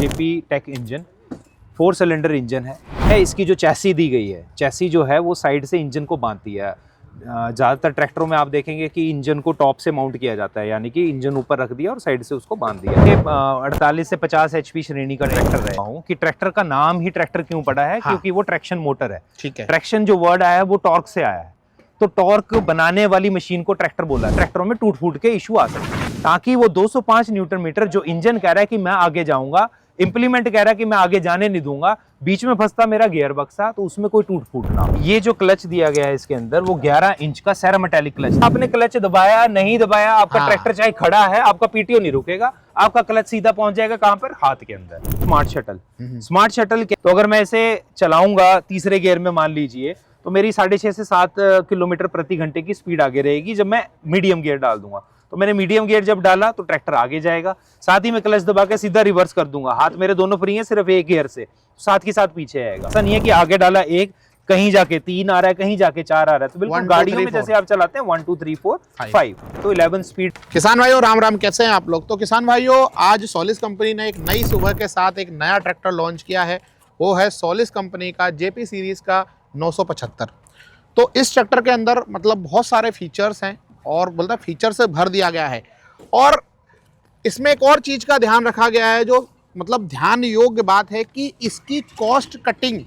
JP tech engine 4 cylinder engine है। इसकी जो चैसी दी गई है, चैसी जो है वो साइड से इंजन को बांधती है। ज़्यादातर ट्रैक्टरों में आप देखेंगे कि इंजन को टॉप से माउंट किया जाता है, यानी कि इंजन ऊपर रख दिया और साइड से उसको बांध दिया। ये 48 से 50 HP श्रेणी का ट्रैक्टर रहा हूँ कि ट्रैक्टर का नाम ही ट्रैक्टर क्यों पड़ा है, हाँ। क्योंकि वो ट्रैक्शन मोटर है। ठीक है। ट्रैक्शन जो वर्ड आया है वो टॉर्क से आया है, तो टॉर्क बनाने वाली मशीन को ट्रैक्टर बोला है। ट्रैक्टरों में टूट फूट के इशू आ सकते हैं, ताकि वो 205 न्यूटन मीटर जो इंजन कह रहा है कि मैं आगे जाऊंगा, इंप्लीमेंट कह रहा है कि मैं आगे जाने नहीं दूंगा, बीच में फंसता मेरा गियर बक्सा, तो उसमें कोई टूट फूट ना हो। ये जो क्लच दिया गया है इसके अंदर वो 11 इंच का सेरामेटालिक क्लच। आपने क्लच दबाया नहीं दबाया, आपका हाँ। ट्रैक्टर चाहे खड़ा है, आपका पीटीओ नहीं रुकेगा, आपका क्लच सीधा पहुंच जाएगा कहां पर, हाथ के अंदर। स्मार्ट शटल, स्मार्ट शटल के तो अगर मैं इसे चलाऊंगा तीसरे गियर में मान लीजिए, तो मेरी 6.5 से 7 किलोमीटर प्रति घंटे की स्पीड आगे रहेगी। जब मैं मीडियम गियर डाल दूंगा, तो मैंने मीडियम गियर जब डाला तो ट्रैक्टर आगे जाएगा, साथ ही मैं क्लच दबा के सीधा रिवर्स कर दूंगा। हाथ मेरे दोनों फ्री हैं, सिर्फ एक गियर से, साथ के साथ पीछे आएगा। ऐसा नहीं है कि आगे डाला एक, कहीं जाके 3 आ रहा है, कहीं जाके 4 आ रहा है। तो बिल्कुल गाड़ियों में जैसे आप चलाते हैं 1 2 3 4 5, तो 11 स्पीड। किसान भाइयों राम राम, कैसे हैं आप लोग। तो किसान भाइयों, आज सोलिस कंपनी ने एक नई सुबह के साथ एक नया ट्रैक्टर लॉन्च किया है। वो है सोलिस कंपनी का जेपी सीरीज का 975। तो इस ट्रैक्टर के अंदर मतलब बहुत सारे फीचर्स हैं और बोलता फीचर से भर दिया गया है। और इसमें एक और चीज़ का ध्यान रखा गया है जो मतलब ध्यान योग्य बात है कि इसकी कॉस्ट कटिंग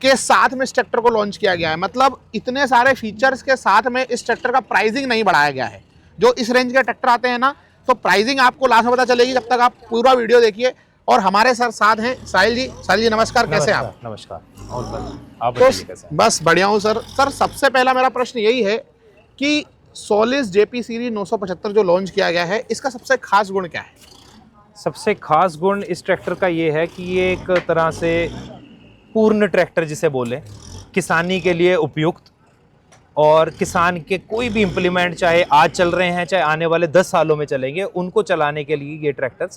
के साथ में इस ट्रैक्टर को लॉन्च किया गया है। मतलब इतने सारे फीचर्स के साथ में इस ट्रैक्टर का प्राइसिंग नहीं बढ़ाया गया है। जो इस रेंज के ट्रैक्टर आते हैं ना, तो प्राइसिंग आपको लास्ट में पता चलेगी, जब तक आप पूरा वीडियो देखिए। और हमारे सर साथ हैं साहिल जी। साहिल जी नमस्कार, कैसे हैं आप। नमस्कार, और आप तो बताइए कैसे हैं? बस बढ़िया हूँ सर। सर सबसे पहला मेरा प्रश्न यही है कि सोलिस जेपी सीरीज 975 जो लॉन्च किया गया है, इसका सबसे खास गुण क्या है। सबसे खास गुण इस ट्रैक्टर का ये है कि ये एक तरह से पूर्ण ट्रैक्टर जिसे बोले, किसानी के लिए उपयुक्त, और किसान के कोई भी इम्प्लीमेंट चाहे आज चल रहे हैं चाहे आने वाले 10 सालों में चलेंगे, उनको चलाने के लिए ये ट्रैक्टर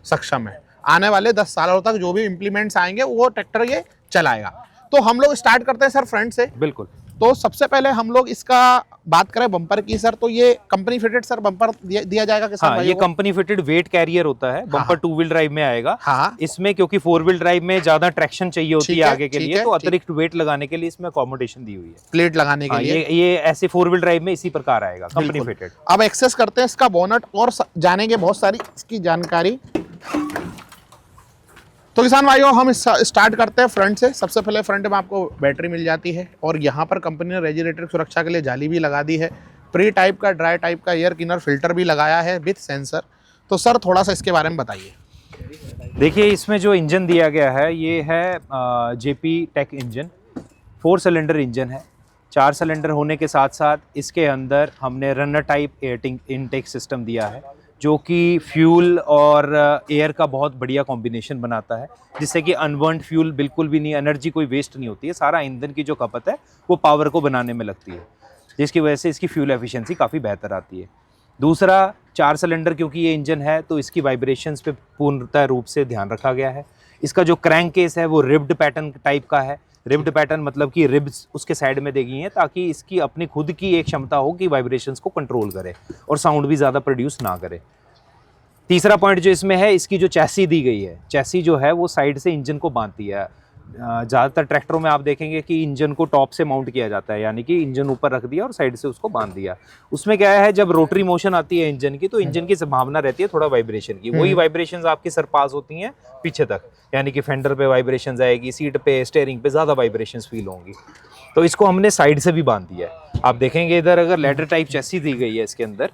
सक्षम है। आने वाले 10 सालों तक जो भी इम्प्लीमेंट्स आएंगे वो ट्रैक्टर ये चलाएगा। तो हम लोग स्टार्ट करते हैं सर फ्रंट से। बिल्कुल। तो सबसे पहले हम लोग इसका बात करें बम्पर की सर, तो ये कंपनी फिटेड सर बम्पर दिया जाएगा किसान हाँ, ये कंपनी फिटेड वेट कैरियर होता है। बम्पर 2 व्हील ड्राइव में आएगा। हाँ। इसमें क्योंकि 4 व्हील ड्राइव में ज्यादा ट्रैक्शन चाहिए होती है आगे के लिए, तो ठीक। अतिरिक्त वेट लगाने के लिए इसमें अकोमोडेशन दी हुई है, प्लेट लगाने के लिए। ये ऐसे 4 व्हील ड्राइव में इसी प्रकार आएगा कंपनी फिटेड। अब एक्सेस करते हैं इसका बोनट और जानेंगे बहुत सारी इसकी जानकारी। तो किसान भाइयों हम स्टार्ट करते हैं फ्रंट से। सबसे पहले फ्रंट में आपको बैटरी मिल जाती है और यहाँ पर कंपनी ने रेफ्रिजरेटर सुरक्षा के लिए जाली भी लगा दी है। प्री टाइप का ड्राई टाइप का एयर क्लीनर फिल्टर भी लगाया है विथ सेंसर। तो सर थोड़ा सा इसके बारे में बताइए। देखिए, इसमें जो इंजन दिया गया है ये है JP tech engine 4 cylinder engine है। 4 सिलेंडर होने के साथ साथ इसके अंदर हमने runner type air intake system दिया है, जो कि फ्यूल और एयर का बहुत बढ़िया कॉम्बिनेशन बनाता है, जिससे कि अनबर्न्ड फ्यूल बिल्कुल भी नहीं, एनर्जी कोई वेस्ट नहीं होती है। सारा ईंधन की जो खपत है वो पावर को बनाने में लगती है, जिसकी वजह से इसकी फ्यूल एफिशिएंसी काफ़ी बेहतर आती है। दूसरा, 4 सिलेंडर क्योंकि ये इंजन है तो इसकी वाइब्रेशंस पे पूर्णतः रूप से ध्यान रखा गया है। इसका जो क्रैंक केस है वो रिब्ड पैटर्न टाइप का है। रिब्ड पैटर्न मतलब कि रिब्स उसके साइड में दी गई हैं, ताकि इसकी अपनी खुद की एक क्षमता हो कि वाइब्रेशंस को कंट्रोल करे और साउंड भी ज़्यादा प्रोड्यूस ना करे। तीसरा पॉइंट जो इसमें है, इसकी जो चैसी दी गई है, चैसी जो है वो साइड से इंजन को बांधती है। ज़्यादातर ट्रैक्टरों में आप देखेंगे कि इंजन को टॉप से माउंट किया जाता है, यानी कि इंजन ऊपर रख दिया और साइड से उसको बांध दिया। उसमें क्या है, जब रोटरी मोशन आती है इंजन की, तो इंजन की संभावना रहती है थोड़ा वाइब्रेशन की। वही वाइब्रेशंस आपकी सरपास होती हैं पीछे तक, यानी कि फेंडर पे वाइब्रेशंस आएगी, सीट पे, स्टीयरिंग पे ज़्यादा वाइब्रेशंस फील होंगी। तो इसको हमने साइड से भी बांध दिया है। आप देखेंगे इधर अगर लेडर टाइप चैसी दी गई है इसके अंदर,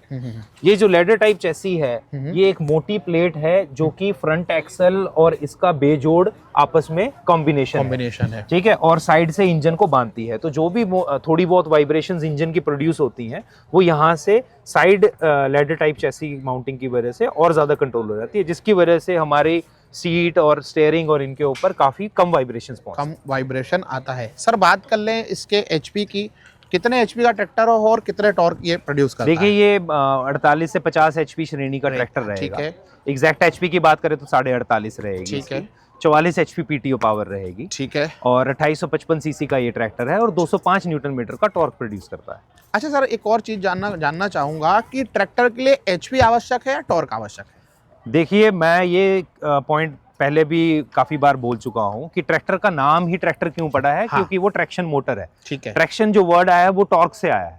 ये जो लेडर टाइप चैसी है ये एक मोटी प्लेट है जो कि फ्रंट एक्सल और इसका बेजोड़ आपस में कॉम्बिनेशन है, ठीक है, और साइड से इंजन को बांधती है। तो जो भी थोड़ी बहुत वाइब्रेशंस इंजन की प्रोड्यूस होती हैं वो यहाँ से side ladder type chassis mounting की वजह से और ज्यादा कंट्रोल हो जाती है, जिसकी वजह से हमारी सीट और स्टीयरिंग और इनके ऊपर काफी कम वाइब्रेशन आता है। सर बात कर लें इसके एचपी की, कितने एचपी का ट्रैक्टर हो और कितने टॉर्क ये प्रोड्यूस करता है। देखिए, ये 48 से 50 HP श्रेणी का ट्रैक्टर रहेगा। ठीक है। एग्जैक्ट एचपी की बात करें तो 48.5 रहेगी। ठीक है। 44 HP पीटीओ पावर रहेगी। ठीक है। और 2855 सीसी का ये ट्रैक्टर है और 205 न्यूटन मीटर का टॉर्क प्रोड्यूस करता है। अच्छा सर, एक और चीज जानना चाहूंगा कि ट्रैक्टर के लिए एचपी आवश्यक है या टॉर्क आवश्यक है। देखिए, मैं ये पॉइंट पहले भी काफी बार बोल चुका हूँ कि ट्रैक्टर का नाम ही ट्रैक्टर क्यों पड़ा है, हाँ। क्योंकि वो ट्रैक्शन मोटर है। ठीक है। ट्रैक्शन जो वर्ड आया है वो टॉर्क से आया है,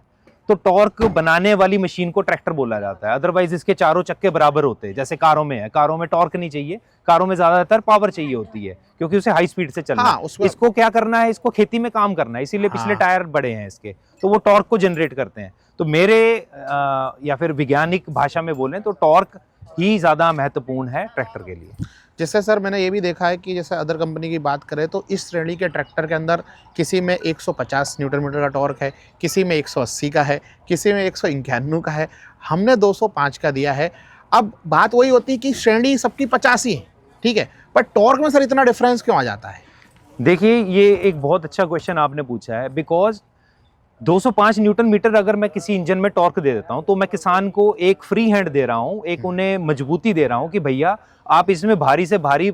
तो टॉर्क बनाने वाली मशीन को ट्रैक्टर बोला जाता है। अदरवाइज इसके चारों चक्के बराबर होते हैं, जैसे कारों में है। कारों में टॉर्क नहीं चाहिए, कारों में ज्यादातर पावर चाहिए होती है, क्योंकि उसे हाई स्पीड से चलना हाँ, है। उसमें इसको क्या करना है, इसको खेती में काम करना है, इसीलिए पिछले हाँ। टायर बड़े हैं इसके, तो वो टॉर्क को जनरेट करते हैं। तो मेरे या फिर वैज्ञानिक भाषा में बोलें तो टॉर्क ही ज्यादा महत्वपूर्ण है ट्रैक्टर के लिए। जैसे सर मैंने ये भी देखा है कि जैसे अदर कंपनी की बात करें तो इस श्रेणी के ट्रैक्टर के अंदर किसी में 150 न्यूटन मीटर का टॉर्क है, किसी में 180 का है, किसी में 191 का है, हमने 205 का दिया है। अब बात वही होती है कि श्रेणी सबकी 50 ही है, ठीक है, पर टॉर्क में सर इतना डिफरेंस क्यों आ जाता है? देखिए, ये एक बहुत अच्छा क्वेश्चन आपने पूछा है। बिकॉज 205 न्यूटन मीटर अगर मैं किसी इंजन में टॉर्क दे देता हूं तो मैं किसान को एक फ्री हैंड दे रहा हूं, एक उन्हें मजबूती दे रहा हूं कि भैया आप इसमें भारी से भारी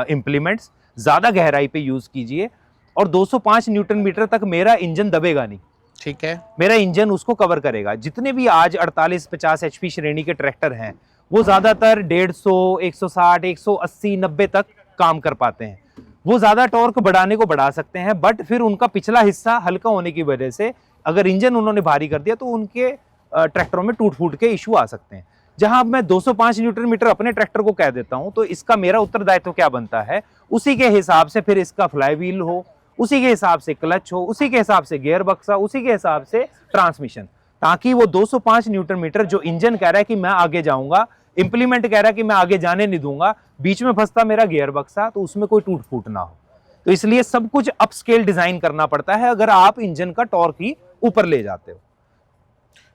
इंप्लीमेंट्स ज्यादा गहराई पे यूज कीजिए, और 205 न्यूटन मीटर तक मेरा इंजन दबेगा नहीं। ठीक है। मेरा इंजन उसको कवर करेगा। जितने भी आज 48-50 एचपी श्रेणी के ट्रैक्टर हैं वो ज्यादातर 150, 160, 180, 90 तक काम कर पाते हैं। वो ज्यादा टॉर्क बढ़ाने को बढ़ा सकते हैं, बट फिर उनका पिछला हिस्सा हल्का होने की वजह से अगर इंजन उन्होंने भारी कर दिया तो उनके ट्रैक्टरों में टूट फूट के इशू आ सकते हैं। जहां अब मैं 205 न्यूटन मीटर अपने ट्रैक्टर को कह देता हूं तो इसका मेरा उत्तरदायित्व क्या बनता है, उसी के हिसाब से फिर इसका फ्लाई व्हील हो, उसी के हिसाब से क्लच हो, उसी के हिसाब से गियर बक्सा, उसी के हिसाब से ट्रांसमिशन, ताकि वो 205 न्यूटन मीटर जो इंजन कह रहा है कि मैं आगे जाऊंगा, इंप्लीमेंट कह रहा है कि मैं आगे जाने नहीं दूंगा, बीच में फंसता मेरा गियर बक्सा, तो उसमें कोई टूट फूट ना हो। तो इसलिए सब कुछ अपस्केल डिजाइन करना पड़ता है अगर आप इंजन का टॉर्क ही ऊपर ले जाते हो।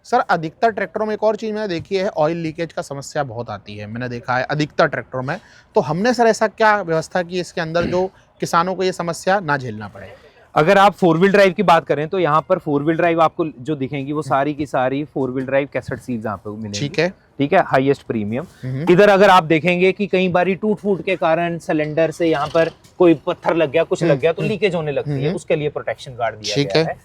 सर अधिकतर ट्रैक्टरों में एक और चीज़ मैंने देखी है, ऑयल लीकेज का समस्या बहुत आती है, मैंने देखा है अधिकतर ट्रैक्टरों में। तो हमने सर ऐसा क्या व्यवस्था की इसके अंदर जो किसानों को ये समस्या ना झेलना पड़े? अगर आप 4 व्हील ड्राइव की बात करें तो यहाँ पर 4 व्हील ड्राइव आपको जो दिखेंगी वो सारी की सारी 4 व्हील ड्राइव कैसेट सील्स यहाँ पे मिलेंगी। ठीक है। ठीक है, हाईएस्ट प्रीमियम। इधर अगर आप देखेंगे कि कई बारी टूट फूट के कारण सिलेंडर से यहाँ पर कोई पत्थर लग गया, कुछ लग गया तो लीकेज होने लगती है, उसके लिए प्रोटेक्शन गार्ड दिया गया है।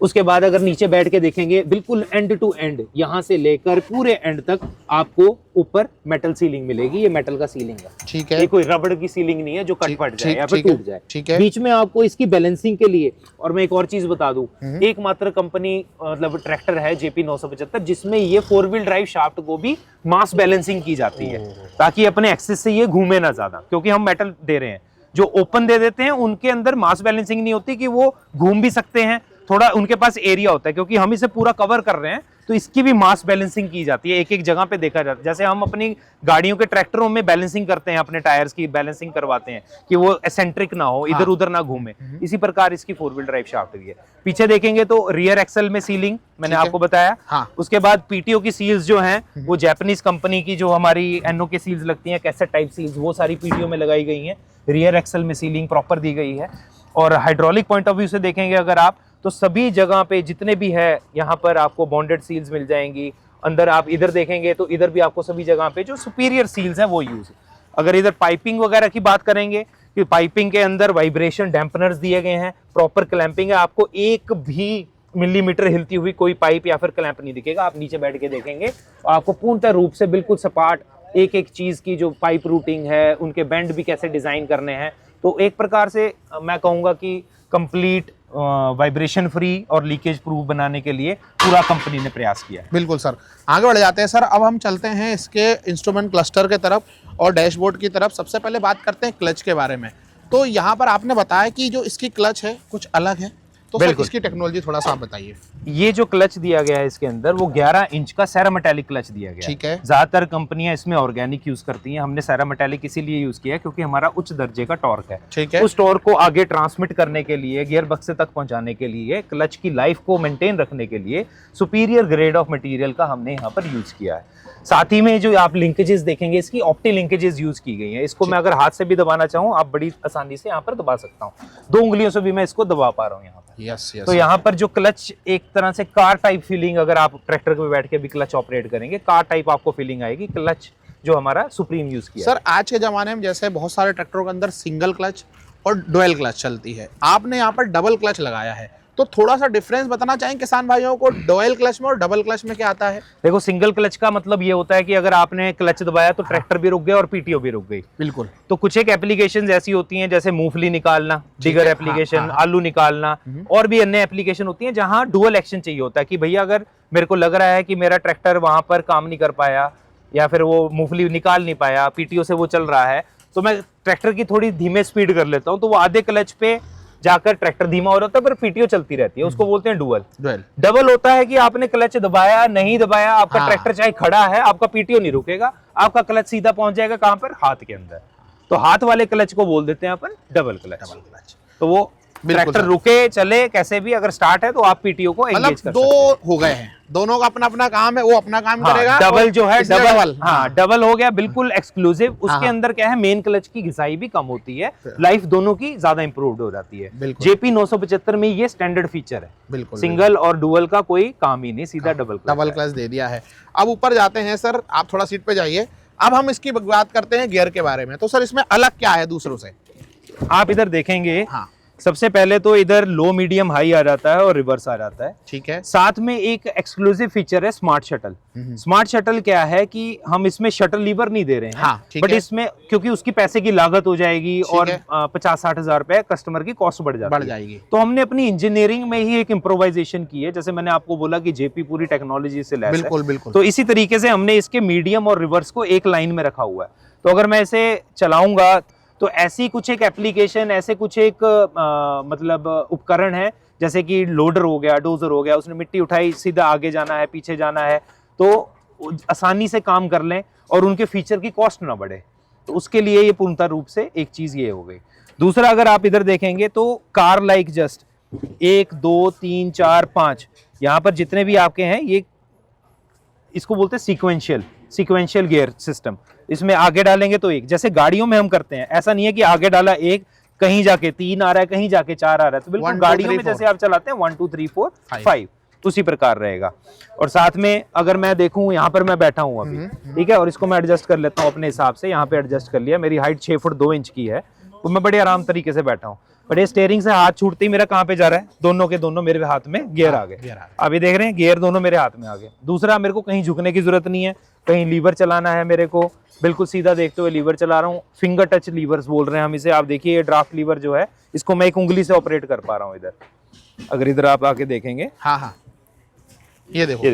उसके बाद अगर नीचे बैठ के देखेंगे, बिल्कुल एंड टू एंड यहाँ से लेकर पूरे एंड तक आपको ऊपर मेटल सीलिंग मिलेगी। ये मेटल का सीलिंग है, ठीक है, ये कोई रबड़ की सीलिंग नहीं है जो कट फट जाए या फिर टूट जाए। ठीक है। बीच में आपको इसकी बैलेंसिंग के लिए, और मैं एक और चीज बता दूं, एकमात्र कंपनी मतलब ट्रैक्टर है JP 975 जिसमें ये 4 व्हील ड्राइव शाफ्ट को भी मास बैलेंसिंग की जाती है, ताकि अपने एक्सिस से ये घूमे ना ज्यादा, क्योंकि हम मेटल दे रहे हैं। जो ओपन दे देते हैं उनके अंदर मास बैलेंसिंग नहीं होती कि वो घूम भी सकते हैं, थोड़ा उनके पास एरिया होता है, क्योंकि हम इसे पूरा कवर कर रहे हैं तो इसकी भी मास बैलेंसिंग की जाती है, एक एक जगह पे देखा जाता है। जैसे हम अपनी गाड़ियों के ट्रैक्टरों में बैलेंसिंग करते हैं, अपने टायर्स की बैलेंसिंग करवाते हैं कि वो एसेंट्रिक ना हो, इधर उधर ना घूमे, इसी प्रकार इसकी 4 व्हील ड्राइव शाफ्ट भी है। पीछे देखेंगे तो रियर एक्सल में सीलिंग मैंने आपको बताया। हाँ। उसके बाद PTO की सील्स जो हैं वो जापानीज कंपनी की, जो हमारी NO की सील्स लगती हैं कैसेट टाइप सील्स, वो सारी PTO में लगाई गई हैं। रियर एक्सल में सीलिंग प्रॉपर दी गई है। और हाइड्रोलिक पॉइंट ऑफ व्यू से देखेंगे अगर आप, तो सभी जगह पे जितने भी है यहाँ पर आपको बॉन्डेड सील्स मिल जाएंगी। अंदर आप इधर देखेंगे तो इधर भी आपको सभी जगह पे जो सुपीरियर सील्स हैं वो यूज। अगर इधर पाइपिंग वगैरह की बात करेंगे कि पाइपिंग के अंदर वाइब्रेशन डैम्पनर्स दिए गए हैं, प्रॉपर क्लैंपिंग है, आपको एक भी मिलीमीटर हिलती हुई कोई पाइप या फिर क्लैंप नहीं दिखेगा। आप नीचे बैठ के देखेंगे तो आपको पूर्णतः रूप से बिल्कुल सपाट एक एक चीज की जो पाइप रूटिंग है, उनके बेंड भी कैसे डिजाइन करने हैं, तो एक प्रकार से मैं कहूँगा कि कंप्लीट वाइब्रेशन फ्री और लीकेज प्रूफ बनाने के लिए पूरा कंपनी ने प्रयास किया है। बिल्कुल सर, आगे बढ़ जाते हैं सर। अब हम चलते हैं इसके इंस्ट्रूमेंट क्लस्टर के तरफ और डैशबोर्ड की तरफ। सबसे पहले बात करते हैं क्लच के बारे में। तो यहाँ पर आपने बताया कि जो इसकी क्लच है कुछ अलग है, तो सर इसकी टेक्नोलॉजी थोड़ा सा आप बताइए। ये जो क्लच दिया गया है इसके अंदर वो 11 इंच का सेरामेटालिक क्लच दिया गया है। ठीक है। ज्यादातर कंपनियां इसमें ऑर्गेनिक यूज करती हैं, हमने सेरामेटालिक इसीलिए यूज किया है क्योंकि हमारा उच्च दर्जे का टॉर्क है। ठीक है। उस टॉर्क को आगे ट्रांसमिट करने के लिए, गियर बक्से तक पहुंचाने के लिए, क्लच की लाइफ को मेंटेन रखने के लिए सुपीरियर ग्रेड ऑफ मटेरियल का हमने यहाँ पर यूज किया है। साथ ही में जो आप लिंकेजेस देखेंगे इसकी ऑप्टी लिंकेजेस यूज की गई हैं। इसको मैं अगर हाथ से भी दबाना चाहूँ आप बड़ी आसानी से यहाँ पर दबा सकता हूँ, 2 उंगलियों से भी मैं इसको दबा पा रहा हूँ यहाँ पर। यस। तो यहाँ पर जो क्लच एक तरह से कार टाइप फीलिंग, अगर आप ट्रैक्टर पे बैठ के भी क्लच ऑपरेट करेंगे कार टाइप आपको फीलिंग आएगी। क्लच जो हमारा सुप्रीम यूज किया सर आज के जमाने में जैसे बहुत सारे ट्रैक्टरों के अंदर सिंगल क्लच और डुअल क्लच चलती है, आपने यहाँ पर डबल क्लच लगाया है, तो थोड़ा सा डिफरेंस बताना चाहें किसान भाइयों को, डुअल क्लच में और डबल क्लच में क्या आता है? देखो, सिंगल क्लच का मतलब ये होता है कि अगर आपने क्लच दबाया तो ट्रैक्टर भी रुक गया और पीटीओ भी रुक गई। बिल्कुल। तो कुछ एक एप्लीकेशंस ऐसी होती हैं जैसे मूंगफली निकालना, डिगर एप्लीकेशन, आलू निकालना, और भी अन्य एप्लीकेशन होती हैं जहां डुअल एक्शन चाहिए होता है कि भैया अगर मेरे को लग रहा है कि मेरा ट्रैक्टर वहां पर काम नहीं कर पाया या फिर वो मूंगफली निकाल नहीं पाया, पीटीओ से वो चल रहा है, तो मैं ट्रैक्टर की थोड़ी धीमे स्पीड कर लेता हूँ, तो वो आधे क्लच पे जाकर ट्रैक्टर धीमा हो जाता है पर पीटीओ चलती रहती है, उसको बोलते हैं डुअल। डबल होता है कि आपने क्लच दबाया नहीं दबाया, आपका ट्रैक्टर चाहे खड़ा है, आपका पीटीओ नहीं रुकेगा, आपका क्लच सीधा पहुंच जाएगा कहां पर, हाथ के अंदर। तो हाथ वाले क्लच को बोल देते हैं अपन डबल क्लच। तो वो ट्रैक्टर रुके चले कैसे भी, अगर स्टार्ट है तो आप पीटीओ को एंगेज कर सकते हैं। दो हो गए हैं, दोनों का अपना अपना काम है, वो अपना काम करेगा। डबल जो है डबल हो गया बिल्कुल एक्सक्लूसिव। उसके अंदर क्या है, मेन क्लच की घिसाई भी कम होती है, लाइफ दोनों की ज्यादा इंप्रूव्ड हो जाती है। जेपी 975 में ये स्टैंडर्ड फीचर है। बिल्कुल, सिंगल और डुअल का कोई काम ही नहीं, सीधा डबल क्लच दे दिया है। अब ऊपर जाते हैं सर, आप थोड़ा सीट पे जाइए। अब हम इसकी बात करते हैं गियर के बारे में। तो सर इसमें अलग क्या है दूसरों से? आप इधर देखेंगे, सबसे पहले तो इधर लो मीडियम हाई आ जाता है और रिवर्स आ जाता है। ठीक है। साथ में एक एक्सक्लूसिव फीचर है स्मार्ट शटल। स्मार्ट शटल क्या है कि हम इसमें शटल लीवर नहीं दे रहे हैं, बट इसमें क्योंकि उसकी पैसे की लागत हो जाएगी और 50-60 हजार रुपए कस्टमर की कॉस्ट बढ़ जाएगी, तो हमने अपनी इंजीनियरिंग में ही एक इम्प्रोवाइजेशन की है। जैसे मैंने आपको बोला कि जेपी पूरी टेक्नोलॉजी से लैस है, बिल्कुल। तो इसी तरीके से हमने इसके मीडियम और रिवर्स को एक लाइन में रखा हुआ है। तो अगर मैं इसे चलाऊंगा तो ऐसी कुछ एक एप्लीकेशन, ऐसे कुछ एक मतलब उपकरण है, जैसे कि लोडर हो गया, डोजर हो गया, उसने मिट्टी उठाई, सीधा आगे जाना है, पीछे जाना है, तो आसानी से काम कर लें और उनके फीचर की कॉस्ट ना बढ़े। तो उसके लिए ये पूर्णतः रूप से एक चीज ये हो गई। दूसरा, अगर आप इधर देखेंगे तो कार लाइक जस्ट 1 2 3 4 5 यहाँ पर जितने भी आपके हैं, ये इसको बोलते हैं सीक्वेंशियल गियर सिस्टम। इसमें आगे डालेंगे तो एक, जैसे गाड़ियों में हम करते हैं, ऐसा नहीं है कि आगे डाला एक, कहीं जाके 3 आ रहा है, कहीं जाके 4 आ रहा है। तो बिल्कुल गाड़ियों में जैसे आप चलाते हैं 1 2 3 4 5 उसी प्रकार रहेगा। और साथ में अगर मैं देखूं, यहाँ पर मैं बैठा हूं अभी, ठीक है, और इसको मैं एडजस्ट कर लेता हूं अपने हिसाब से। यहाँ पे एडजस्ट कर लिया, मेरी हाइट 6 फुट 2 इंच की है, तो मैं बड़े आराम तरीके से बैठा हूँ। बट ये स्टीयरिंग से हाथ छूटते ही मेरा कहाँ पे जा रहा है, दोनों के दोनों मेरे हाथ में गियर आ गए। अभी देख रहे हैं गियर दोनों मेरे हाथ में आ गए। दूसरा, मेरे को कहीं झुकने की जरूरत नहीं है, कहीं लीवर चलाना है मेरे को, बिल्कुल सीधा देखते हुए लीवर चला रहा हूँ। फिंगर टच लीवर्स बोल रहे हैं हम इसे। आप देखिए, ये ड्राफ्ट लीवर जो है, इसको मैं एक उंगली से ऑपरेट कर पा रहा हूँ। इधर अगर इधर आप आके देखेंगे, हाँ ये देखो,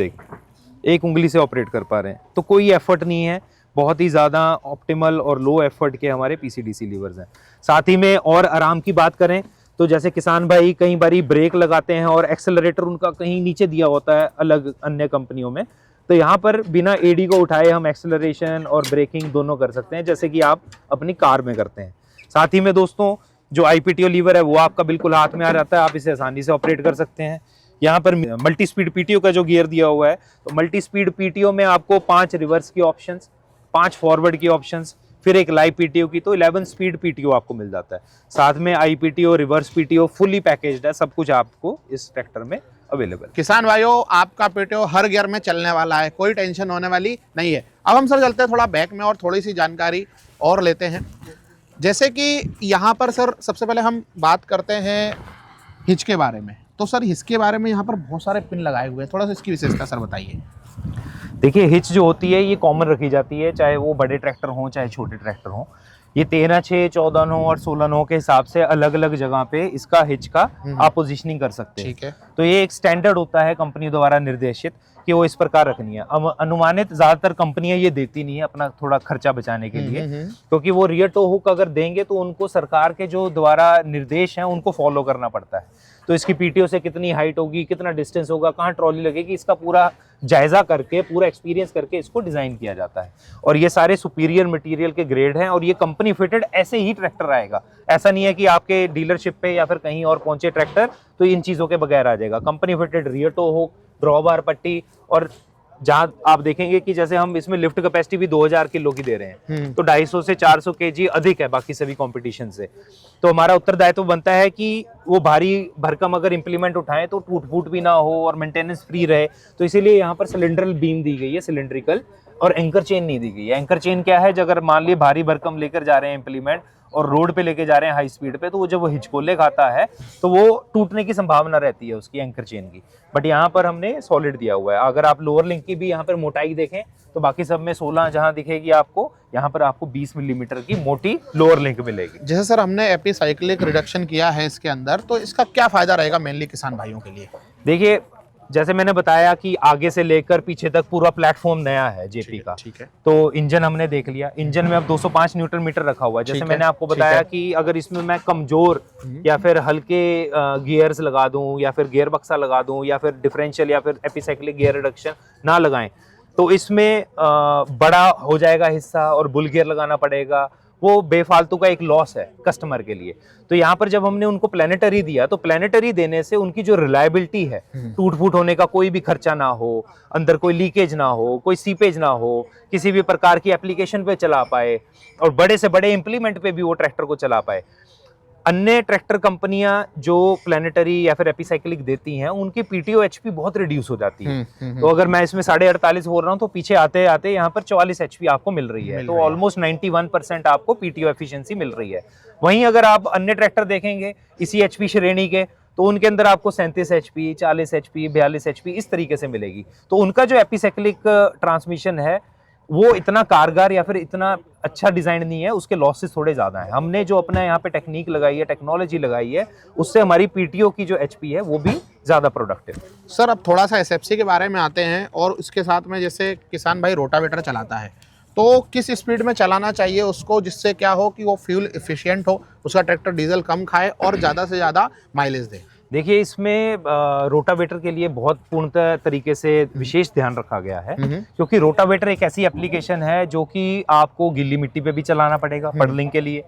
एक उंगली से ऑपरेट कर पा रहे हैं। तो कोई एफर्ट नहीं है, बहुत ही ज्यादा ऑप्टिमल और लो एफर्ट के हमारे पीसीडीसी लीवर्स हैं। साथ ही में और आराम की बात करें तो जैसे किसान भाई कई बारी ब्रेक लगाते हैं और एक्सेलरेटर उनका कहीं नीचे दिया होता है अलग अन्य कंपनियों में, तो यहाँ पर बिना एडी को उठाए हम एक्सेलरेशन और ब्रेकिंग दोनों कर सकते हैं, जैसे कि आप अपनी कार में करते हैं। साथ ही में दोस्तों, जो आईपीटीओ लीवर है वो आपका बिल्कुल हाथ में आ जाता है, आप इसे आसानी से ऑपरेट कर सकते हैं। यहाँ पर मल्टी स्पीड पीटीओ का जो गियर दिया हुआ है, तो मल्टी स्पीड पीटीओ में आपको 5 रिवर्स की ऑप्शंस, 5 फॉरवर्ड की ऑप्शंस, फिर एक लाइव पीटीओ की, तो 11 स्पीड पीटीओ आपको मिल जाता है। साथ में आईपीटीओ, रिवर्स पीटीओ, फुली पैकेज्ड है, सब कुछ आपको इस ट्रैक्टर में अवेलेबल। किसान भाइयों, आपका पीटीओ हर गियर में चलने वाला है, कोई टेंशन होने वाली नहीं है। अब हम सर चलते हैं थोड़ा बैक में और थोड़ी सी जानकारी और लेते हैं। जैसे कि यहाँ पर सर सबसे पहले हम बात करते हैं हिच के बारे में। तो सर हिच के बारे में यहाँ पर बहुत सारे पिन लगाए हुए हैं, थोड़ा सा इसकी विशेषता सर बताइए। देखिए, हिच जो होती है ये कॉमन रखी जाती है, चाहे वो बड़े ट्रैक्टर हों चाहे छोटे ट्रैक्टर हों। ये 13, 6, 14 9 और 16 9 के हिसाब से अलग अलग जगह पे इसका हिच का आप पोजिशनिंग कर सकते हैं। ठीक है। तो ये एक स्टैंडर्ड होता है कंपनी द्वारा निर्देशित कि वो इस प्रकार रखनी है। अब अनुमानित ज्यादातर कंपनियां ये देती नहीं है अपना थोड़ा खर्चा बचाने के लिए, क्योंकि वो रियर टो हुक अगर देंगे तो उनको सरकार के जो द्वारा निर्देश हैं उनको फॉलो करना पड़ता है। तो इसकी पीटीओ से कितनी हाइट होगी, कितना डिस्टेंस होगा, कहाँ ट्रॉली लगेगी, इसका पूरा जायजा करके, पूरा एक्सपीरियंस करके इसको डिजाइन किया जाता है। और ये सारे सुपीरियर मटेरियल के ग्रेड हैं और ये कंपनी फिटेड ऐसे ही ट्रैक्टर आएगा। ऐसा नहीं है कि आपके डीलरशिप पे या फिर कहीं और पहुंचे ट्रैक्टर तो इन चीजों के बगैर आ जाएगा। कंपनी फिटेड रियर टो हो, ड्रॉबार पट्टी, और जहां आप देखेंगे कि जैसे हम इसमें लिफ्ट कैपेसिटी भी 2000 किलो की दे रहे हैं, तो 250 से 400 केजी अधिक है बाकी सभी कंपटीशन से। तो हमारा उत्तरदायित्व बनता है कि वो भारी भरकम अगर इंप्लीमेंट उठाएं तो टूट फूट भी ना हो और मेंटेनेंस फ्री रहे। तो इसीलिए यहाँ पर सिलेंड्रल बीम दी गई है, सिलेंड्रिकल और एंकर चेन नहीं दी गई है। एंकर चेन क्या है, अगर मान लीजिए भारी भरकम लेकर जा रहे हैं इम्प्लीमेंट और रोड पे लेके जा रहे हैं हाई स्पीड पे, तो वो जब वो हिचकोले खाता है तो वो टूटने की संभावना रहती है उसकी एंकर चेन की। बट यहाँ पर हमने सॉलिड दिया हुआ है। अगर आप लोअर लिंक की भी यहाँ पर मोटाई देखें तो बाकी सब में 16 जहाँ दिखेगी आपको, यहाँ पर आपको 20 मिलीमीटर की मोटी लोअर लिंक मिलेगी। जैसे सर हमने एपिसाइक्लिक रिडक्शन किया है इसके अंदर, तो इसका क्या फायदा रहेगा मेनली किसान भाइयों के लिए? देखिए, जैसे मैंने बताया कि आगे से लेकर पीछे तक पूरा प्लेटफॉर्म नया है जेपी का। ठीक है। तो इंजन हमने देख लिया, इंजन में अब 205 न्यूटन मीटर रखा हुआ है। जैसे मैंने आपको बताया कि अगर इसमें मैं कमजोर या फिर हल्के गियर्स लगा दूं या फिर गियर बक्सा लगा दूं या फिर डिफरेंशियल या फिर एपिसाइक्लिक गियर रिडक्शन ना लगाएं, तो इसमें बड़ा हो जाएगा हिस्सा और बुल गियर लगाना पड़ेगा, वो बेफालतू का एक लॉस है कस्टमर के लिए। तो यहाँ पर जब हमने उनको प्लैनेटरी दिया, तो प्लैनेटरी देने से उनकी जो रिलायबिलिटी है, टूट फूट होने का कोई भी खर्चा ना हो, अंदर कोई लीकेज ना हो, कोई सीपेज ना हो, किसी भी प्रकार की एप्लीकेशन पे चला पाए और बड़े से बड़े इंप्लीमेंट पे भी वो ट्रैक्टर को चला पाए। अन्य ट्रैक्टर कंपनियां जो प्लैनेटरी या फिर एपिसाइक्लिक देती हैं, उनकी पीटीओ एचपी बहुत रिड्यूस हो जाती है। तो अगर मैं इसमें 48.5 बोल रहा हूं, तो पीछे आते आते यहाँ पर 44 एचपी आपको मिल रही है। तो ऑलमोस्ट 91% आपको पीटीओ एफिशिएंसी मिल रही है। वहीं अगर आप अन्य ट्रैक्टर देखेंगे इसी एचपी श्रेणी के, तो उनके अंदर आपको 37 एचपी, 40 एचपी, 42 एचपी इस तरीके से मिलेगी। तो उनका जो एपिसाइक्लिक ट्रांसमिशन है वो इतना कारगर या फिर इतना अच्छा डिजाइन नहीं है, उसके लॉसेस थोड़े ज्यादा हैं। हमने जो अपना यहाँ पे टेक्निक लगाई है, टेक्नोलॉजी लगाई है, उससे हमारी पीटीओ की जो एचपी है वो भी ज्यादा प्रोडक्टिव। सर अब थोड़ा सा एसएफसी के बारे में आते हैं, और उसके साथ में जैसे किसान भाई रोटावेटर चलाता है तो किस स्पीड में चलाना चाहिए उसको, जिससे क्या हो कि वो फ्यूल एफिशिएंट हो, उसका ट्रैक्टर डीजल कम खाए और ज़्यादा से ज़्यादा माइलेज दे? देखिए, इसमें रोटावेटर के लिए बहुत पूर्णतः तरीके से विशेष ध्यान रखा गया है, क्योंकि रोटावेटर एक ऐसी एप्लीकेशन है जो कि आपको गीली मिट्टी पे भी चलाना पड़ेगा पडलिंग के लिए,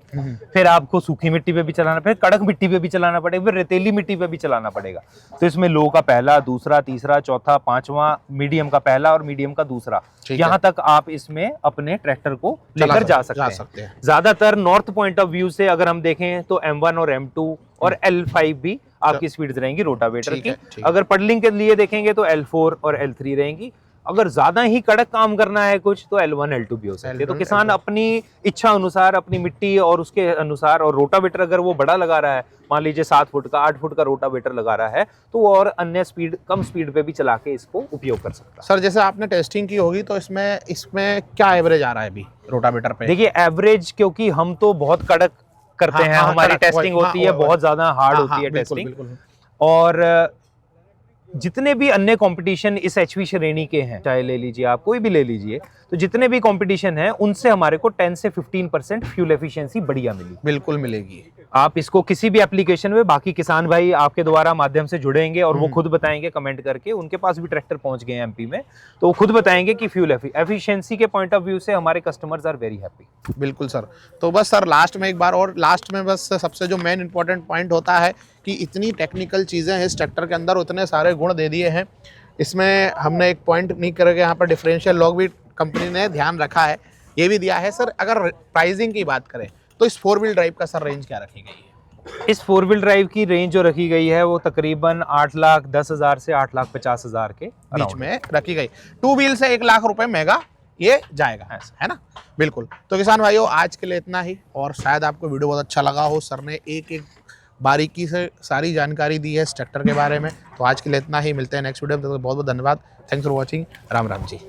फिर आपको सूखी मिट्टी पे भी चलाना पड़ेगा, कड़क मिट्टी पे भी चलाना पड़ेगा, फिर रेतीली मिट्टी पे भी चलाना पड़ेगा। तो इसमें लो का पहला, दूसरा, तीसरा, चौथा, पांचवा, मीडियम का पहला और मीडियम का दूसरा, यहाँ तक आप इसमें अपने ट्रैक्टर को लेकर जा सकते हैं। ज्यादातर नॉर्थ पॉइंट ऑफ व्यू से अगर हम देखें तो M1 और M2 और L5 भी आपकी स्पीड रहेंगी रोटावेटर की। अगर पडलिंग के लिए देखेंगे तो L4 और L3 रहेंगी। अगर ज्यादा ही कड़क काम करना है कुछ, तो L1 L2 भी हो सकते हैं। तो किसान अपनी इच्छा अनुसार, अपनी मिट्टी और उसके अनुसार, और रोटावेटर अगर वो बड़ा लगा रहा है, मान लीजिए 7 फुट का, 8 फुट का रोटावेटर लगा रहा है, तो वो और अन्य स्पीड, कम स्पीड पे भी चला के इसको उपयोग कर सकता है। सर जैसे आपने टेस्टिंग की होगी, तो इसमें क्या एवरेज आ रहा है अभी रोटावेटर पे? देखिए, एवरेज, क्योंकि हम तो बहुत कड़क करते हैं, हमारी टेस्टिंग होती है, बहुत ज्यादा हार्ड होती है टेस्टिंग। और जितने भी अन्य कंपटीशन इस एचवी श्रेणी के हैं, चाहे ले लीजिए आप, कोई भी ले लीजिए, तो जितने भी कंपटीशन हैं उनसे हमारे को 10 से 15% फ्यूल एफिशिएंसी बढ़िया मिली। बिल्कुल मिलेगी। आप इसको किसी भी एप्लीकेशन में, बाकी किसान भाई आपके द्वारा माध्यम से जुड़ेंगे और वो खुद बताएंगे कमेंट करके, उनके पास भी ट्रैक्टर पहुंच गए हैं एमपी में, तो वो खुद बताएंगे कि फ्यूल एफिशिएंसी के पॉइंट ऑफ व्यू से हमारे कस्टमर्स आर वेरी हैप्पी। बिल्कुल सर। तो बस सर लास्ट में एक बार और, लास्ट में बस सबसे जो मेन इंपॉर्टेंट पॉइंट होता है कि इतनी टेक्निकल चीज़ें हैं इस ट्रैक्टर के अंदर, उतने सारे गुण दे दिए हैं। इसमें हमने एक पॉइंट नहीं करके यहाँ पर डिफरेंशियल लॉक भी कंपनी ने ध्यान रखा है, ये भी दिया है। सर अगर प्राइसिंग की बात करें तो इस 4 व्हील ड्राइव का सर रेंज क्या रखी गई है? इस 4 व्हील ड्राइव की रेंज जो रखी गई है वो तकरीबन 8,10,000 से 8,50,000 के बीच में रखी गई। 2 व्हील से 1 लाख रुपए महंगा ये जाएगा, है ना? बिल्कुल। तो किसान भाइयों, आज के लिए इतना ही, और शायद आपको वीडियो बहुत अच्छा लगा हो। सर ने एक एक बारीकी से सारी जानकारी दी है इस ट्रैक्टर के बारे में। तो आज के लिए इतना ही, मिलते हैं नेक्स्ट वीडियो में। तो बहुत बहुत धन्यवाद। Thanks for watching. Ram Ram ji.